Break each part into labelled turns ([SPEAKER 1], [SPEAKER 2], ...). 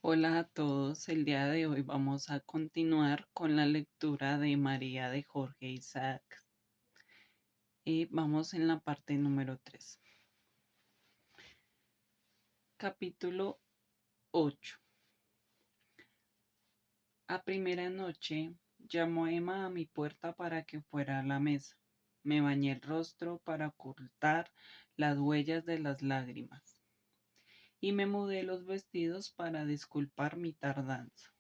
[SPEAKER 1] Hola a todos, el día de hoy vamos a continuar con la lectura de María de Jorge Isaac y vamos en la parte número 3. Capítulo 8. A primera noche llamó Emma a mi puerta para que fuera a la mesa. Me bañé el rostro para ocultar las huellas de las lágrimas y me mudé los vestidos para disculpar mi tardanza.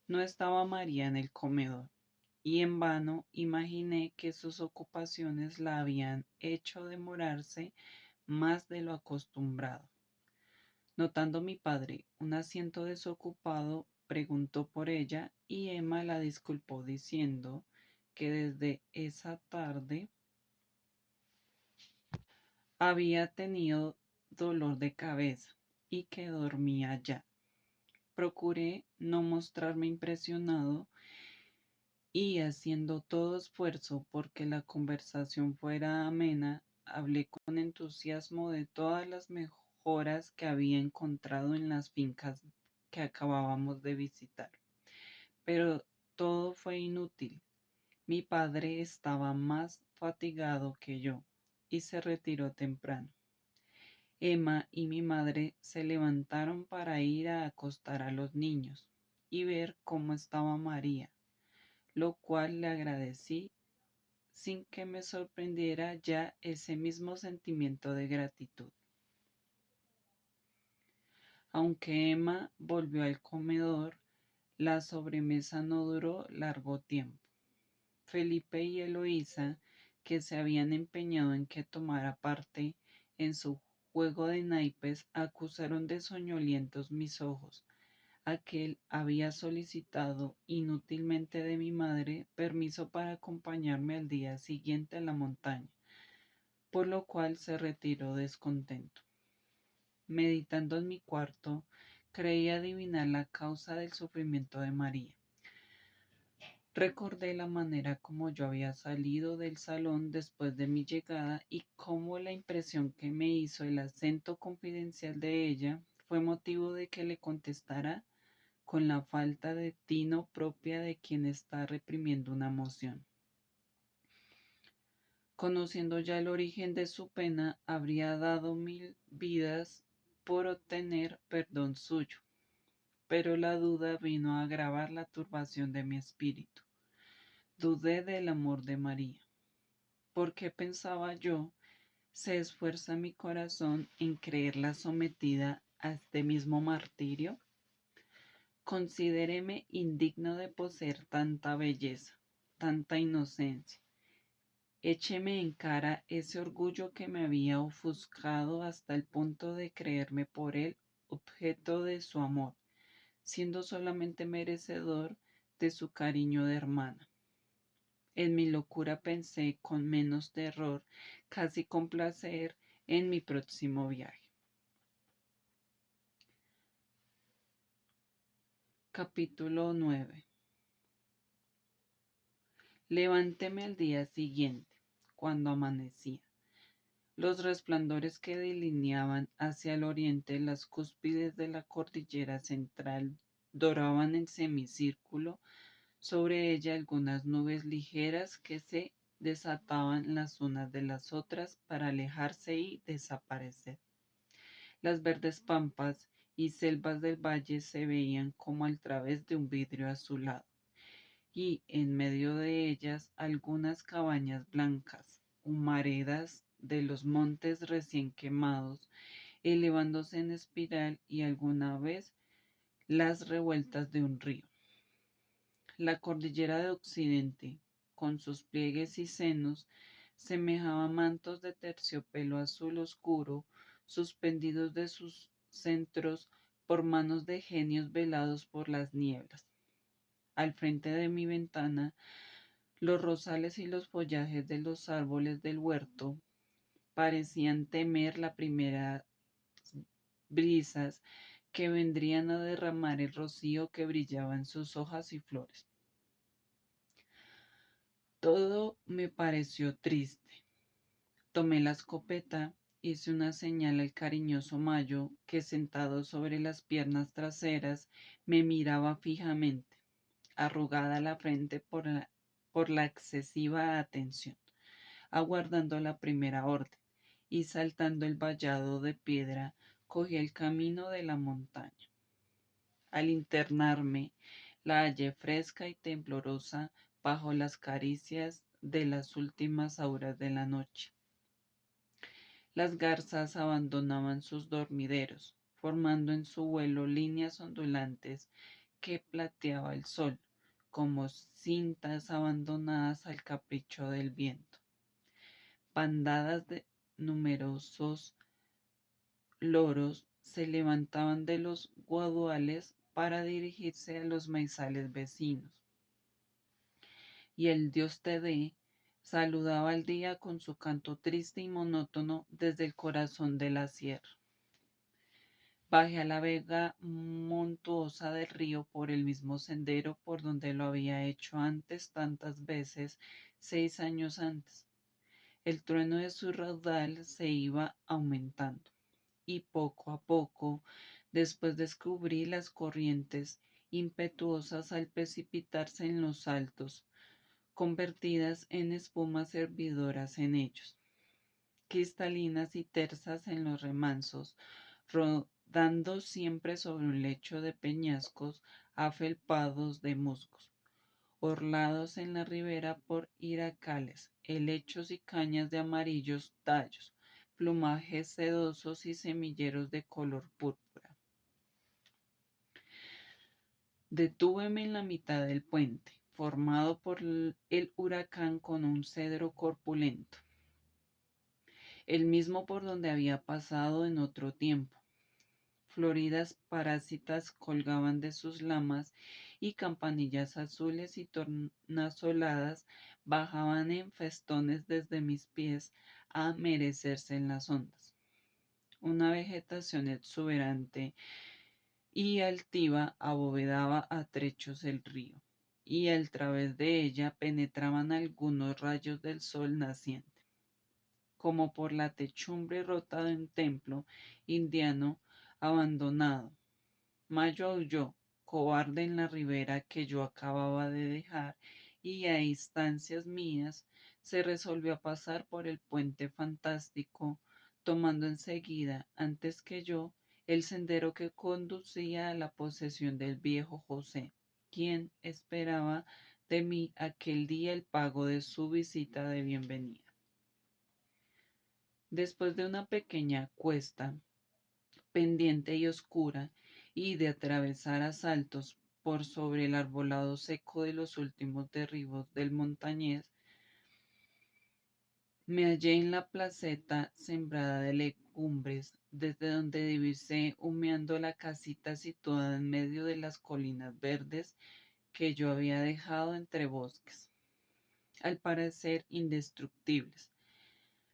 [SPEAKER 1] No estaba María en el comedor, y en vano imaginé que sus ocupaciones la habían hecho demorarse más de lo acostumbrado. Notando mi padre un asiento desocupado, preguntó por ella y Emma la disculpó diciendo que desde esa tarde había tenido dolor de cabeza y que dormía ya. Procuré no mostrarme impresionado y haciendo todo esfuerzo porque la conversación fuera amena, hablé con entusiasmo de todas las mejoras que había encontrado en las fincas que acabábamos de visitar. Pero todo fue inútil. Mi padre estaba más fatigado que yo y se retiró temprano. Emma y mi madre se levantaron para ir a acostar a los niños y ver cómo estaba María, lo cual le agradecí sin que me sorprendiera ya ese mismo sentimiento de gratitud. Aunque Emma volvió al comedor, la sobremesa no duró largo tiempo. Felipe y Eloísa, que se habían empeñado en que tomara parte en su juego de naipes, acusaron de soñolientos mis ojos. Aquel había solicitado inútilmente de mi madre permiso para acompañarme al día siguiente a la montaña, por lo cual se retiró descontento. Meditando en mi cuarto, creí adivinar la causa del sufrimiento de María. Recordé la manera como yo había salido del salón después de mi llegada y cómo la impresión que me hizo el acento confidencial de ella fue motivo de que le contestara con la falta de tino propia de quien está reprimiendo una emoción. Conociendo ya el origen de su pena, habría dado 1000 vidas por obtener perdón suyo, pero la duda vino a agravar la turbación de mi espíritu. Dudé del amor de María. ¿Por qué pensaba yo, se esfuerza mi corazón en creerla sometida a este mismo martirio? Considéreme indigno de poseer tanta belleza, tanta inocencia. Écheme en cara ese orgullo que me había ofuscado hasta el punto de creerme por él objeto de su amor, siendo solamente merecedor de su cariño de hermana. En mi locura pensé con menos terror, casi con placer, en mi próximo viaje. Capítulo 9. Levantéme al día siguiente, cuando amanecía. Los resplandores que delineaban hacia el oriente las cúspides de la cordillera central doraban en semicírculo sobre ella algunas nubes ligeras que se desataban las unas de las otras para alejarse y desaparecer. Las verdes pampas y selvas del valle se veían como al través de un vidrio azulado, y en medio de ellas algunas cabañas blancas, humaredas de los montes recién quemados, elevándose en espiral y alguna vez las revueltas de un río. La cordillera de Occidente, con sus pliegues y senos, semejaba mantos de terciopelo azul oscuro, suspendidos de sus centros por manos de genios velados por las nieblas. Al frente de mi ventana, los rosales y los follajes de los árboles del huerto parecían temer las primeras brisas que vendrían a derramar el rocío que brillaba en sus hojas y flores. Todo me pareció triste. Tomé la escopeta hice una señal al cariñoso Mayo, que sentado sobre las piernas traseras me miraba fijamente, arrugada la frente por la excesiva atención, aguardando la primera orden, y saltando el vallado de piedra, cogí el camino de la montaña. Al internarme, la hallé fresca y temblorosa bajo las caricias de las últimas horas de la noche. Las garzas abandonaban sus dormideros, formando en su vuelo líneas ondulantes que plateaba el sol, como cintas abandonadas al capricho del viento. Bandadas de numerosos loros se levantaban de los guaduales para dirigirse a los maizales vecinos, y el dios Tedé saludaba al día con su canto triste y monótono desde el corazón de la sierra. Bajé a la vega montuosa del río por el mismo sendero por donde lo había hecho antes tantas veces 6 años antes. El trueno de su raudal se iba aumentando, y poco a poco después descubrí las corrientes impetuosas al precipitarse en los altos, convertidas en espumas hervidoras en ellos, cristalinas y tersas en los remansos, rodando siempre sobre un lecho de peñascos afelpados de musgos, orlados en la ribera por hiracales, helechos y cañas de amarillos tallos, plumajes sedosos y semilleros de color púrpura. Detúveme en la mitad del puente, formado por el huracán con un cedro corpulento, el mismo por donde había pasado en otro tiempo. Floridas parásitas colgaban de sus lamas y campanillas azules y tornasoladas bajaban en festones desde mis pies a merecerse en las ondas. Una vegetación exuberante y altiva abovedaba a trechos el río, y al través de ella penetraban algunos rayos del sol naciente, como por la techumbre rota de un templo indiano abandonado. Mayo aulló, cobarde en la ribera que yo acababa de dejar, y a instancias mías se resolvió a pasar por el puente fantástico, tomando enseguida, antes que yo, el sendero que conducía a la posesión del viejo José, quien esperaba de mí aquel día el pago de su visita de bienvenida. Después de una pequeña cuesta, pendiente y oscura, y de atravesar a saltos por sobre el arbolado seco de los últimos derribos del montañés, me hallé en la placeta sembrada de legumbres, desde donde divisé humeando la casita situada en medio de las colinas verdes que yo había dejado entre bosques, al parecer indestructibles.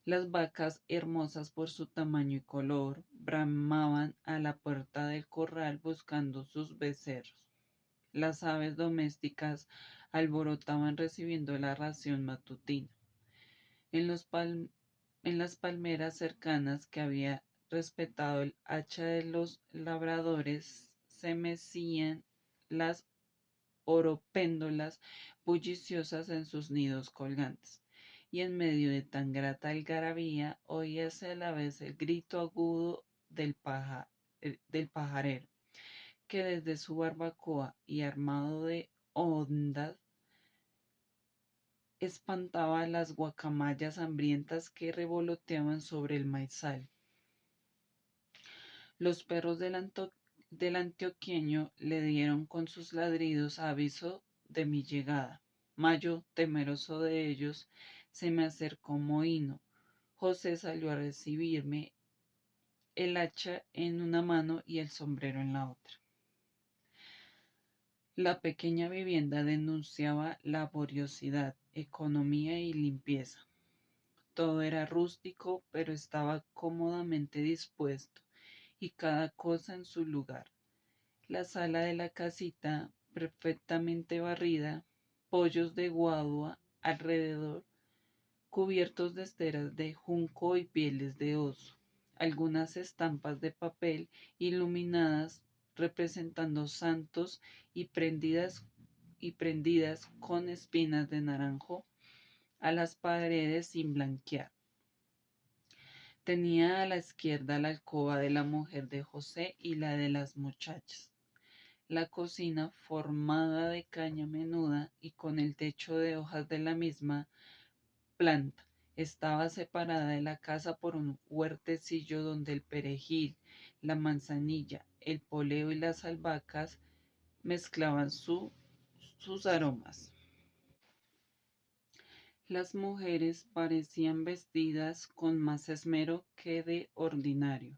[SPEAKER 1] Las vacas, hermosas por su tamaño y color, bramaban a la puerta del corral buscando sus becerros. Las aves domésticas alborotaban recibiendo la ración matutina. En, en las palmeras cercanas que había respetado el hacha de los labradores se mecían las oropéndolas bulliciosas en sus nidos colgantes, y en medio de tan grata algarabía oíase a la vez el grito agudo del pajarero, que desde su barbacoa y armado de ondas espantaba a las guacamayas hambrientas que revoloteaban sobre el maizal. Los perros del antioqueño le dieron con sus ladridos aviso de mi llegada. Mayo, temeroso de ellos, se me acercó mohíno. José salió a recibirme, el hacha en una mano y el sombrero en la otra. La pequeña vivienda denunciaba laboriosidad, economía y limpieza. Todo era rústico, pero estaba cómodamente dispuesto y cada cosa en su lugar. La sala de la casita perfectamente barrida, pollos de guadua alrededor, cubiertos de esteras de junco y pieles de oso, algunas estampas de papel iluminadas representando santos y prendidas con espinas de naranjo a las paredes sin blanquear. Tenía a la izquierda la alcoba de la mujer de José y la de las muchachas. La cocina, formada de caña menuda y con el techo de hojas de la misma planta, estaba separada de la casa por un huertecillo donde el perejil, la manzanilla, el poleo y las albahacas mezclaban sus aromas. Las mujeres parecían vestidas con más esmero que de ordinario.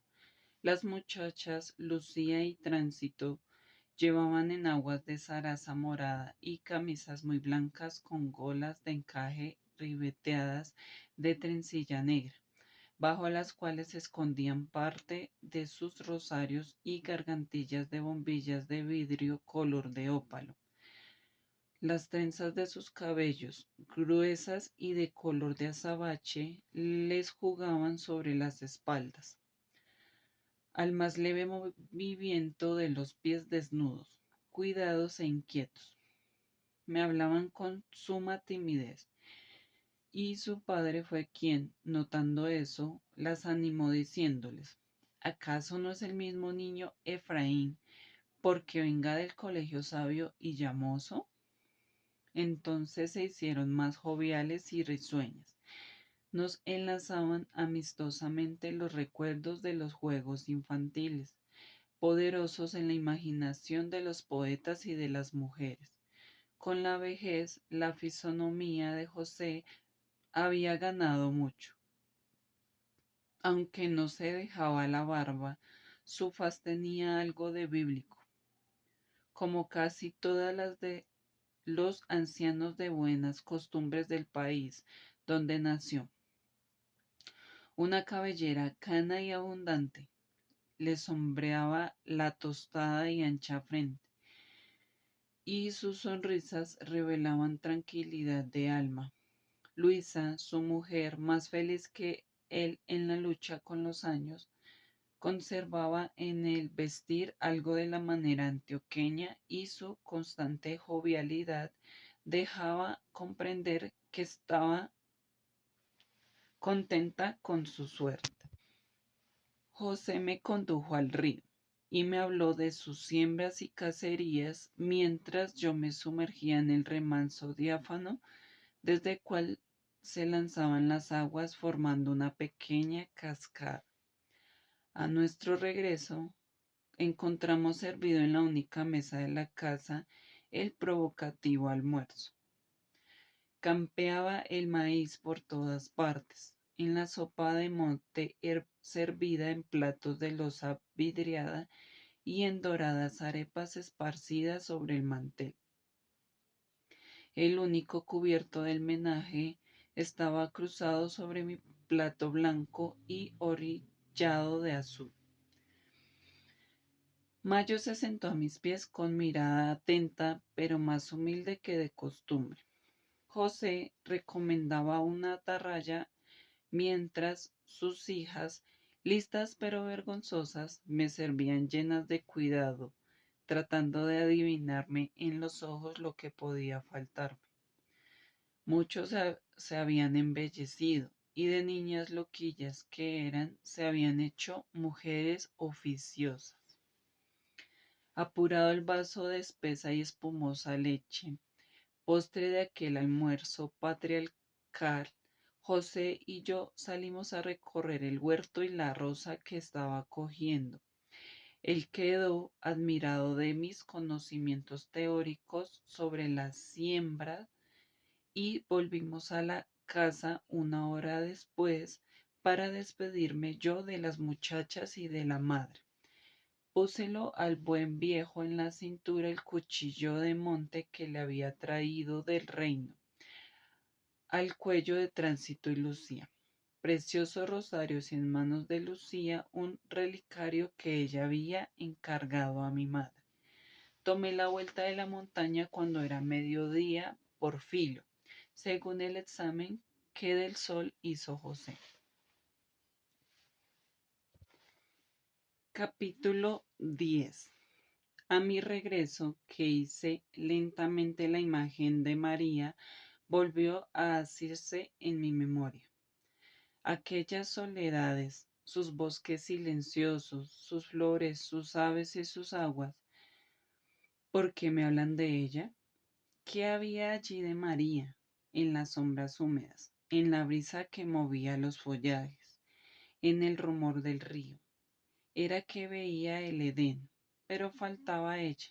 [SPEAKER 1] Las muchachas, Lucía y Tránsito, llevaban enaguas de zaraza morada y camisas muy blancas con golas de encaje ribeteadas de trencilla negra, bajo las cuales se escondían parte de sus rosarios y gargantillas de bombillas de vidrio color de ópalo. Las trenzas de sus cabellos, gruesas y de color de azabache, les jugaban sobre las espaldas, al más leve movimiento de los pies desnudos, cuidados e inquietos. Me hablaban con suma timidez, y su padre fue quien, notando eso, las animó diciéndoles, ¿acaso no es el mismo niño Efraín, porque venga del colegio sabio y llamoso? Entonces se hicieron más joviales y risueñas. Nos enlazaban amistosamente los recuerdos de los juegos infantiles, poderosos en la imaginación de los poetas y de las mujeres. Con la vejez, la fisonomía de José había ganado mucho. Aunque no se dejaba la barba, su faz tenía algo de bíblico, como casi todas las de los ancianos de buenas costumbres del país donde nació. Una cabellera cana y abundante le sombreaba la tostada y ancha frente, y sus sonrisas revelaban tranquilidad de alma. Luisa, su mujer, más feliz que él en la lucha con los años, conservaba en el vestir algo de la manera antioqueña y su constante jovialidad dejaba comprender que estaba contenta con su suerte. José me condujo al río y me habló de sus siembras y cacerías mientras yo me sumergía en el remanso diáfano desde el cual se lanzaban las aguas formando una pequeña cascada. A nuestro regreso, encontramos servido en la única mesa de la casa el provocativo almuerzo. Campeaba el maíz por todas partes. En la sopa de monte servida en platos de loza vidriada y en doradas arepas esparcidas sobre el mantel. El único cubierto del menaje estaba cruzado sobre mi plato blanco y orillado de azul. Mayo se sentó a mis pies con mirada atenta, pero más humilde que de costumbre. José recomendaba una atarraya mientras sus hijas, listas pero vergonzosas, me servían llenas de cuidado, tratando de adivinarme en los ojos lo que podía faltarme. Muchos se habían embellecido y de niñas loquillas que eran, se habían hecho mujeres oficiosas. Apurado el vaso de espesa y espumosa leche, postre de aquel almuerzo patriarcal, José y yo salimos a recorrer el huerto y la rosa que estaba cogiendo. Él quedó admirado de mis conocimientos teóricos sobre la siembra y volvimos a la casa una hora después para despedirme yo de las muchachas y de la madre. Púselo al buen viejo en la cintura el cuchillo de monte que le había traído del reino, al cuello de Tránsito y Lucía. Preciosos rosarios en manos de Lucía, un relicario que ella había encargado a mi madre. Tomé la vuelta de la montaña cuando era mediodía por filo, según el examen ¿Qué del sol hizo José? Capítulo 10. A mi regreso, que hice lentamente la imagen de María, volvió a asirse en mi memoria. Aquellas soledades, sus bosques silenciosos, sus flores, sus aves y sus aguas. ¿Por qué me hablan de ella? ¿Qué había allí de María? En las sombras húmedas, en la brisa que movía los follajes, en el rumor del río. Era que veía el Edén, pero faltaba ella.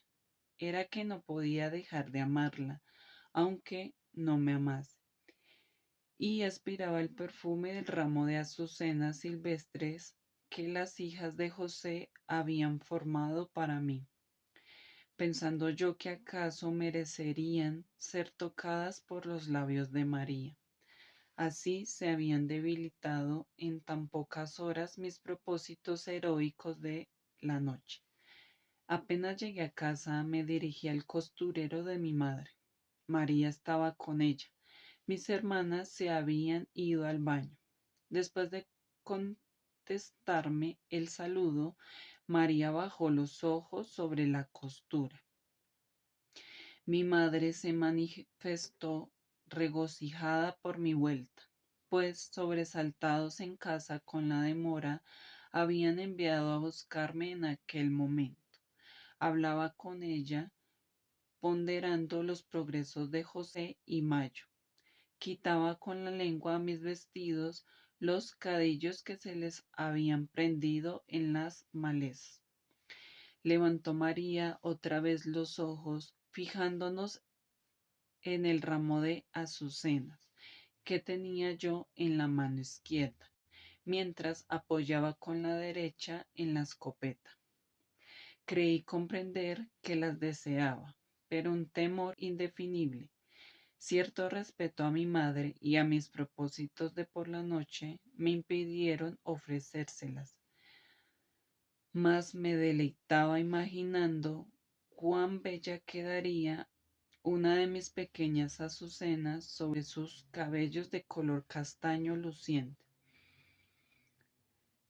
[SPEAKER 1] Era que no podía dejar de amarla, aunque no me amase. Y aspiraba el perfume del ramo de azucenas silvestres que las hijas de José habían formado para mí, pensando yo que acaso merecerían ser tocadas por los labios de María. Así se habían debilitado en tan pocas horas mis propósitos heroicos de la noche. Apenas llegué a casa, me dirigí al costurero de mi madre. María estaba con ella. Mis hermanas se habían ido al baño. Después de contestarme el saludo, María bajó los ojos sobre la costura. Mi madre se manifestó regocijada por mi vuelta, pues sobresaltados en casa con la demora, habían enviado a buscarme en aquel momento. Hablaba con ella, ponderando los progresos de José y Mayo. Quitaba con la lengua a mis vestidos los cadillos que se les habían prendido en las malezas. Levantó María otra vez los ojos, fijándonos en el ramo de azucenas que tenía yo en la mano izquierda, mientras apoyaba con la derecha en la escopeta. Creí comprender que las deseaba, pero un temor indefinible, cierto respeto a mi madre y a mis propósitos de por la noche me impidieron ofrecérselas. Mas me deleitaba imaginando cuán bella quedaría una de mis pequeñas azucenas sobre sus cabellos de color castaño luciente.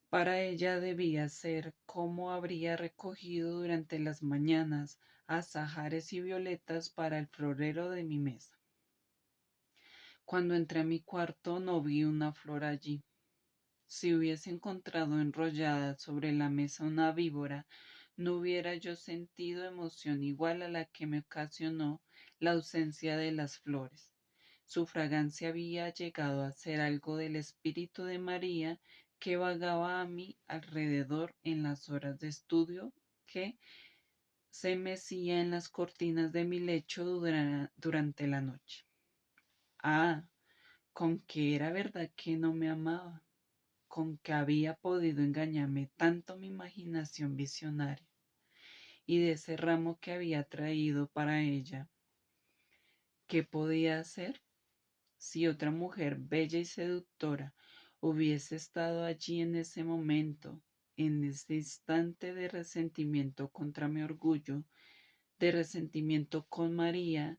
[SPEAKER 1] Para ella debía ser como habría recogido durante las mañanas azahares y violetas para el florero de mi mesa. Cuando entré a mi cuarto no vi una flor allí. Si hubiese encontrado enrollada sobre la mesa una víbora, no hubiera yo sentido emoción igual a la que me ocasionó la ausencia de las flores. Su fragancia había llegado a ser algo del espíritu de María que vagaba a mi alrededor en las horas de estudio que se mecía en las cortinas de mi lecho durante la noche. Ah, con que era verdad que no me amaba, con que había podido engañarme tanto mi imaginación visionaria, y de ese ramo que había traído para ella, ¿qué podía hacer? Si otra mujer bella y seductora hubiese estado allí en ese momento, en ese instante de resentimiento contra mi orgullo, de resentimiento con María,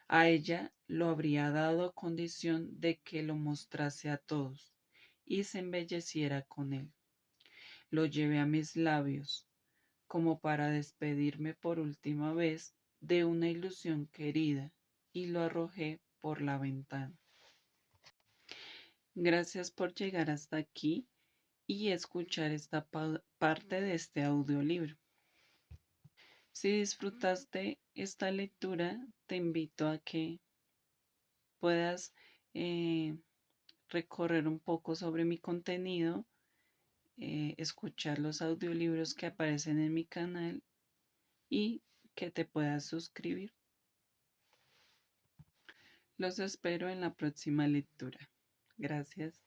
[SPEAKER 1] a ella lo habría dado a condición de que lo mostrase a todos y se embelleciera con él. Lo llevé a mis labios, como para despedirme por última vez de una ilusión querida, y lo arrojé por la ventana. Gracias por llegar hasta aquí y escuchar esta parte de este audiolibro. Si disfrutaste esta lectura, te invito a que puedas eh, recorrer un poco sobre mi contenido, escuchar los audiolibros que aparecen en mi canal y que te puedas suscribir. Los espero en la próxima lectura. Gracias.